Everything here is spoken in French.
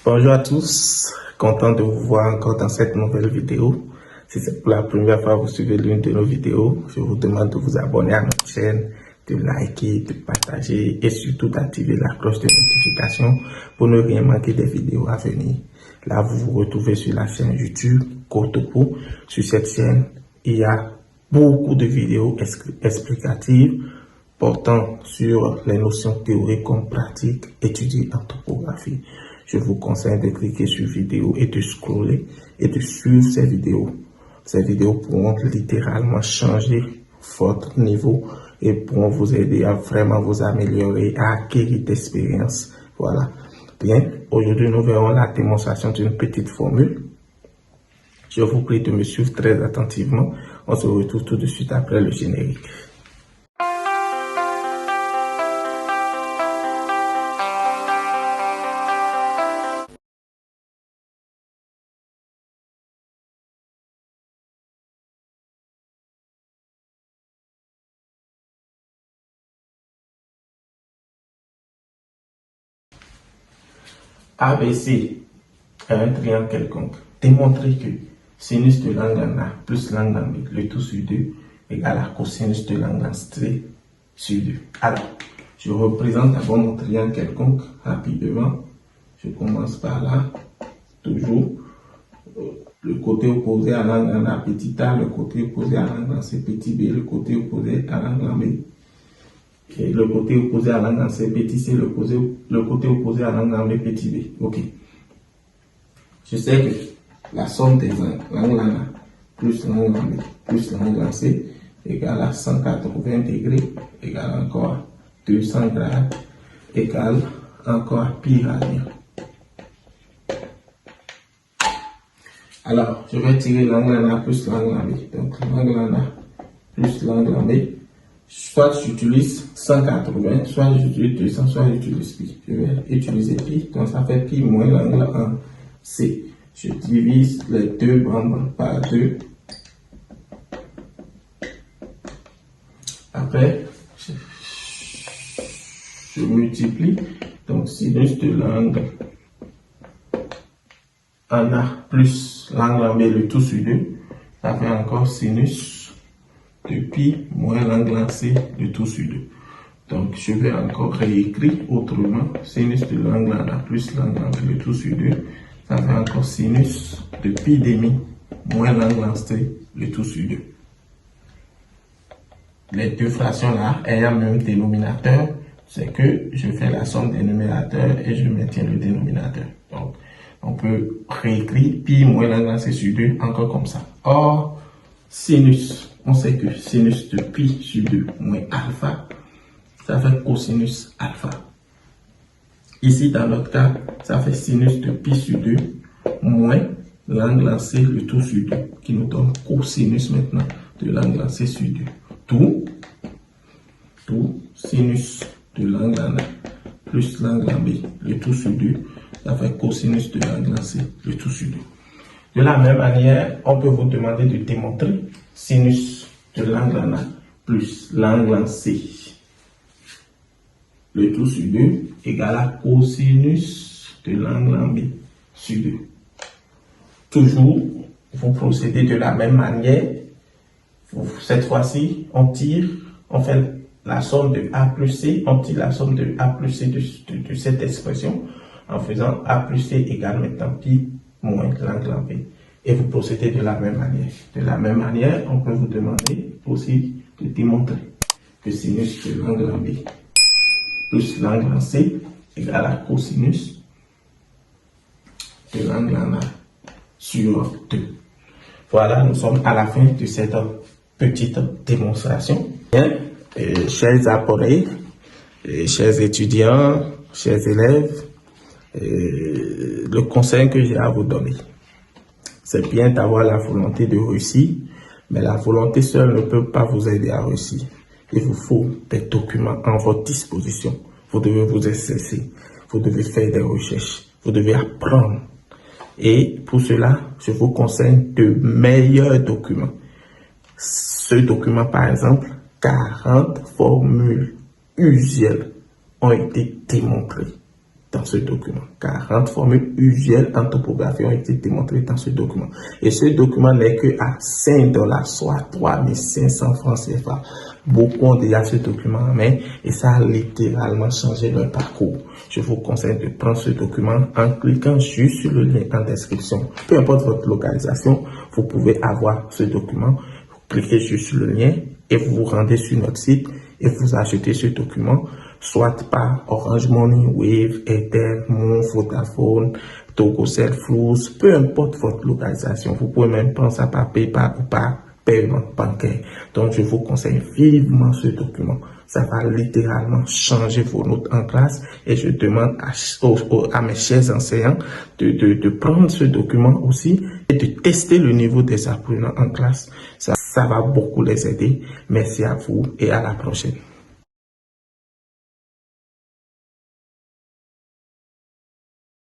Bonjour à tous, content de vous voir encore dans cette nouvelle vidéo. Si c'est pour la première fois que vous suivez l'une de nos vidéos, je vous demande de vous abonner à notre chaîne, de liker, de partager et surtout d'activer la cloche de notification pour ne rien manquer des vidéos à venir. Là, vous vous retrouvez sur la chaîne YouTube Cotopo. Sur cette chaîne, il y a beaucoup de vidéos explicatives portant sur les notions théoriques comme pratiques étudiées en topographie. Je vous conseille de cliquer sur vidéo et de scroller et de suivre ces vidéos. Ces vidéos pourront littéralement changer votre niveau et pourront vous aider à vraiment vous améliorer, à acquérir d'expérience. Voilà. Bien, aujourd'hui nous verrons la démonstration d'une petite formule. Je vous prie de me suivre très attentivement. On se retrouve tout de suite après le générique. ABC est un triangle quelconque. Démontrer que sinus de l'angle A plus l'angle B, le tout sur 2, égale à cosinus de l'angle C sur 2. Alors, je représente d'abord mon triangle quelconque rapidement. Je commence par là, toujours. Le côté opposé à l'angle A petit a, le côté opposé à l'angle C petit b, le côté opposé à l'angle B. Et le côté opposé à l'angle C petit c, le côté opposé à l'angle B petit b. Ok. Je sais que la somme des angles, l'angle A plus l'angle B plus l'angle C égale à 180 degrés, égale encore 200 grades, égale encore pi radien. Alors, je vais tirer l'angle A plus l'angle B. Donc, l'angle A plus l'angle B. Soit j'utilise 180, soit j'utilise 200, soit j'utilise pi. Je vais utiliser pi, donc ça fait pi moins l'angle 1 C. Je divise les deux membres par 2. Après, je multiplie. Donc sinus de l'angle A plus l'angle B, le tout sur 2. Ça fait encore sinus de pi moins l'angle C, le tout sur 2. Donc, je vais encore réécrire autrement. Sinus de l'angle A plus l'angle B, le tout sur 2. Ça fait encore sinus de pi demi moins l'angle C, le tout sur 2. Les deux fractions là ayant le même dénominateur, c'est que je fais la somme des numérateurs et je maintiens le dénominateur. Donc, on peut réécrire pi moins l'angle C sur 2 encore comme ça. Or, sinus, on sait que sinus de pi sur 2 moins alpha, ça fait cosinus alpha. Ici, dans notre cas, ça fait sinus de pi sur 2 moins l'angle C, le tout sur 2, qui nous donne cosinus maintenant de l'angle C sur 2. Tout sinus de l'angle A plus l'angle B, le tout sur 2, ça fait cosinus de l'angle C, le tout sur 2. De la même manière, on peut vous demander de démontrer sinus de l'angle A plus l'angle C, le tout sur 2, égale à cosinus de l'angle B sur 2. Toujours, vous procédez de la même manière. Cette fois-ci, on fait la somme de A plus C, on tire la somme de A plus C de cette expression en faisant A plus C égale maintenant pi moins l'angle B. Et vous procédez de la même manière. De la même manière, on peut vous demander aussi de démontrer que sinus de l'angle B plus l'angle C égale à cosinus de l'angle A sur 2. Voilà, nous sommes à la fin de cette petite démonstration. Bien, chers appareils, chers étudiants, chers élèves, le conseil que j'ai à vous donner, c'est bien d'avoir la volonté de réussir, mais la volonté seule ne peut pas vous aider à réussir. Il vous faut des documents en votre disposition. Vous devez vous exercer, vous devez faire des recherches, vous devez apprendre. Et pour cela, je vous conseille de meilleurs documents. Ce document, par exemple, 40 formules usuelles ont été démontrées dans dans ce document. 40 formules usuelles en topographie ont été démontrées dans ce document. Et ce document n'est que à $5, soit 3500 francs CFA. Beaucoup ont déjà ce document en main et ça a littéralement changé leur parcours. Je vous conseille de prendre ce document en cliquant juste sur le lien en description. Peu importe votre localisation, vous pouvez avoir ce document. Vous cliquez juste sur le lien et vous vous rendez sur notre site et vous achetez ce document, soit par Orange Money, Wave, Airtel, Mon, Vodafone, Togocell, Flux, peu importe votre localisation. Vous pouvez même prendre ça par PayPal ou par paiement bancaire. Donc, je vous conseille vivement ce document. Ça va littéralement changer vos notes en classe et je demande à mes chers enseignants de prendre ce document aussi et de tester le niveau des apprenants en classe. Ça va beaucoup les aider. Merci à vous et à la prochaine.